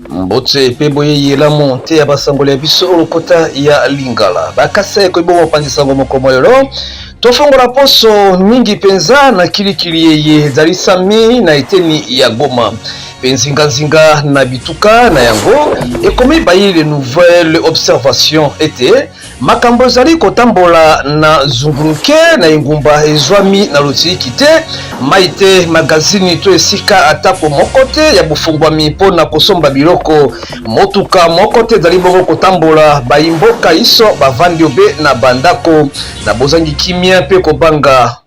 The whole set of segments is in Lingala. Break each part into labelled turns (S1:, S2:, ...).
S1: Mbote pe boye yela monte ya basangole ya biso olokota ya Lingala bakase ko ibongo panzisango mokomo lelo tofongola poso mingi penza na kilikili yeye zalisami na eteni ya Goma penzinga na bituka na yango ekomi bayile nouvelle observation ete makambo zali kotambola na zunguruke na ingumba ezwami na lotiki te maite magazini to esika atako mokote ya bufungwami mpona kosomba biloko motuka mokote zali bongo kotambola baimboka iso bavandi obe na bandako na bozangi kimia pe kobanga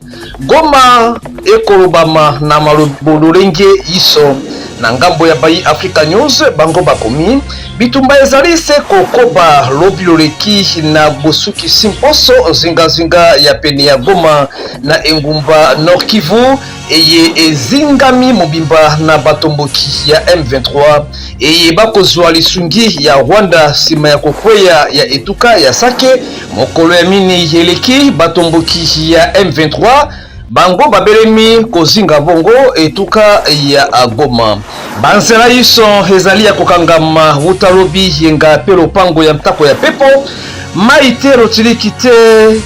S1: Goma ekolobama na malobulenge iso na ngambo ya Bayi Africa News bango bakomi bitumba ezali se kokoba lobiloleki na bosuki simposo zinga ya pene ya Goma na engumba Nord Kivu eye ezingami mobimba na batomboki ya M23 eye bakozwa lisungi ya Rwanda sima ya kokweya ya etuka ya Sake mokolo ya mini yeleki batomboki ya M23 bango babelemi kozinga bongo etuka ya Goma banzela iso ezali ya kokangama utalobi yenga pe lopango ya mtako ya pepo maite rotilikite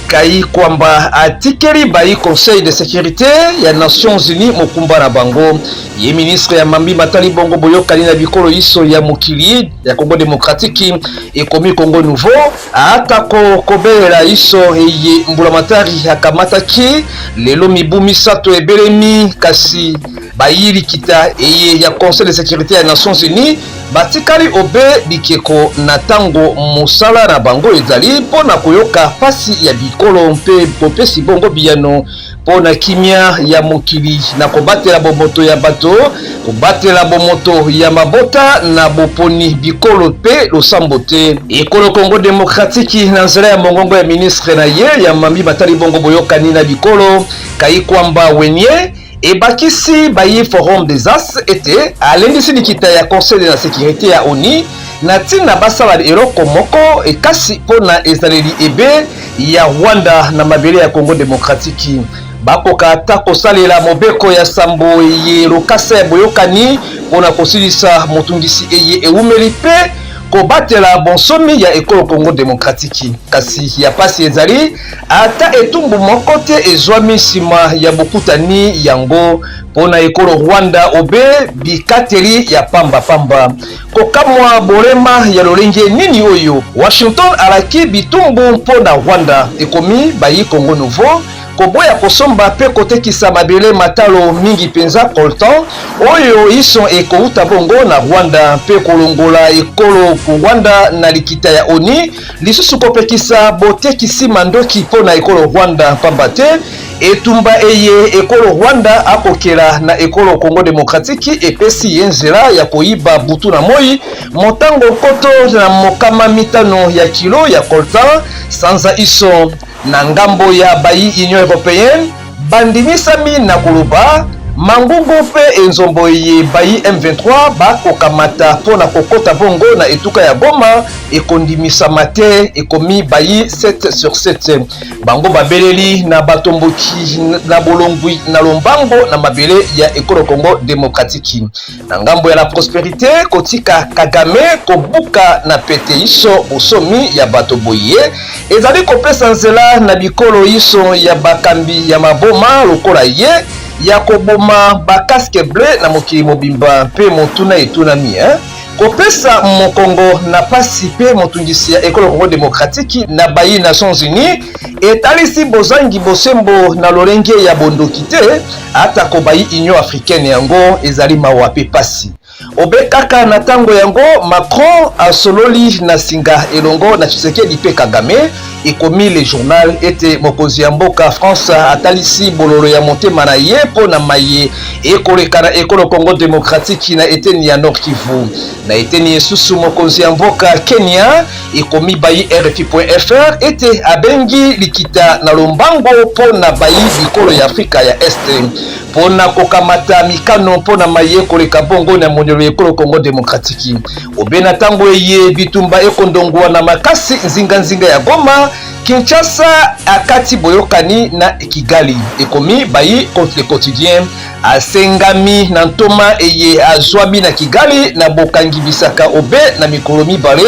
S1: kai kwamba atikeli bayi Conseil de sécurité ya Nations Unies mokumba na bango ye ministre ya mambi matali bongo boyokani na bikolo iso ya mokili ya Congo démocratique ekomi Congo nouveau atako kobela iso eye mbulamatari akamataki lelo mibu misato ebelemi kasi bayili kita eye ya Conseil de sécurité ya Nations Unies batikali obe bikeko na tango musala na bango ezali pona koyoka pasi ya bikolo mpe popesi bongo biyano pona kimia ya mokili na kobatela bomoto ya bato kobatela bomoto ya mabota na boponi bikolo pe losambo te ekolo Congo démocratique na nzela ya mongongo ya ministre na ye ya mambi batali bongo boyokani na bikolo kai kwamba wenye ebakisi bayi forum des as ete alendisi likita ya Conseil de la sécurité ya ONU na tina basala eloko moko ekasi pona ezaleli ebe ya Rwanda na mabele ya Congo démocratique bakoka ata kosalela mobeko ya sambo ye lokasa ya boyokani pona kosilisa motungisi eye eumeli pe kobatela bonsomi ya ekolo Congo démocratique kasi ya pasi ezali ata etumbu moko te ezwami nsima ya bokutani yango pona ekolo Rwanda obe bikateli ya pamba kokamwa bolema ya lolenge nini oyo Washington alaki bitumbu pona Rwanda ekomi bayi Congo nouveau koboya kosomba pe kotekisa mabele matalo mingi penza coltan oyo iso ekouta bongo na Rwanda pe kolongola ekolo ku Rwanda na likita ya ONU lisusu kopekisa botekisi mandoki pona ekolo Rwanda pambate etumba eye ekolo Rwanda akokela na ekolo Congo démocratique epesi yenzela ya koiba butu na moi motango koto na mokama mitano ya kilo ya coltan sanza iso na ngambo ya bayi Union Européenne bandimisami na kuluba mangungu pe enzombo ye bayi M23 bakokamata pona kokota bongo na etuka ya Goma ekondimisa mate ekomi bayi 7 sur 7 bango babeleli na batomboki na bolongwi na lombango na mabele ya ekolo Congo démocratique na ngambo ya la prospérité kotika Kagame kobuka na pete iso bosomi ya bato boye ezali kopesa nzela na bikolo iso ya bakambi ya maboma lokola ye ya koboma ba casque bleu na mokili mobimba pe motuna etunami kopesa mokongo na pasi pe motungisi ya ekolo Congo démocratique na bayi Nations Unies etalisi bozangi bosembo na lolenge ya bondokite ata ko bayi Union africaine yango ezali mawa pe pasi obe kaka na tango yango Macron asololi na singa elongo na Tshisekedi pe Kagame ekomi le journal ete mokonzi ya mboka France atalisi bololo ya motema na ye pona maye ekoleka na ekolo Congo démocratique na eteni ya Nord Kivu na eteni esusu mokonzi ya mboka Kenya ekomi bayi RFI.fr ete abengi likita na lombango pona bayi bikolo ya Afrika ya Este pona kokamata mikano pona maye koleka bongo na mongolelo ekolo Congo Démocratique obena tango eye bitumba ekondongwa na makasi nzinga ya Goma Kinshasa akati boyokani na Kigali ekomi bayi contre le quotidien asengami na ntoma eye azwabi na Kigali na bokangi bisaka obe na mikolo mibale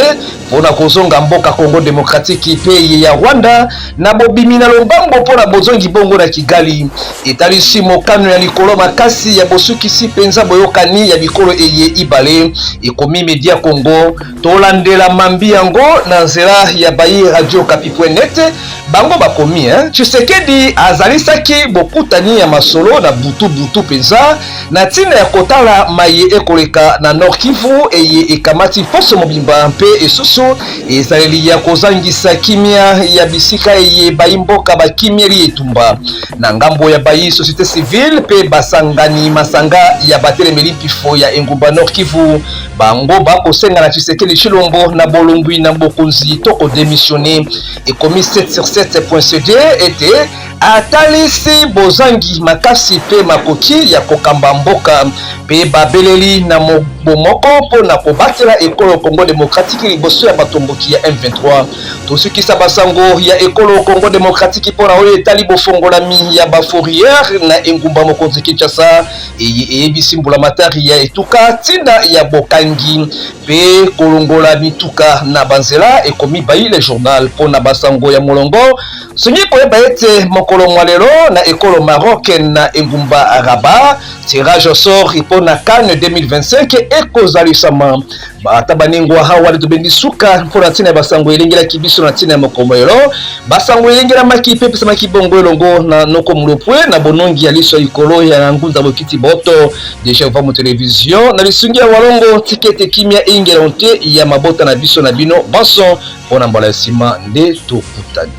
S1: pona kozonga mboka Congo Démocratique pe ye ya Rwanda na bobimi na lombango pona bozongi bongo na Kigali etalisi mokano ya likolo makasi ya bosukisi penza boyokani ya bikolo eye ibale ekomi Media Congo tolandela mambi yango na nzela ya bayi Radio Kapi.net bango bakomi Tshisekedi azalisaki bokutani ya masolo na butu penza na tina ya kotala maye ekoleka na Nord Kivu eye ekamati poso mobimba mpe esusu ezaleli ya kozangisa kimia ya bisika eye bayi mboka bakimieli etumba na ngambo ya bayi société civile pe basangani masanga ya batelemeli pifo ya engumba Nord Kivu bango bakosenga na Tshisekedi Chilombo na bolongwi na bokonzi toko démissionner ekomi 7sur7.cd ete atalisi bozangi makasi pe makoki ya kokamba mboka pe babeleli na bomoko pona kobatela ekolo Congo Démocratique liboso ya batomboki ya M23 tosukisa basango ya ekolo Congo Démocratique pona oyo etali bofongolami ya bafourrière na engumba mokonzi Kinshasa eyebisimbula matari ya etuka tinda ya bokangi pe kolongola mituka na banzela ekomi bayi le journal pona basango ya molongo sonyi koyeba ete mokolo mwalelo na ekolo Maroc na engumba Rabat tirage au sort pona CAN 2025 ekozalisama bata baningwa hawa tobendi suka pona tina basango elengela kibiso na tina mokomelo basango elengela makipe pesa makibongo elongo na noko mulopwe na bonongi ya liso ikolo ya ngunza bokiti boto deja va mu television na lisungia walongo tikete kimia ingela onte ya mabota na biso na bino baso pona mbala sima nde tokutani.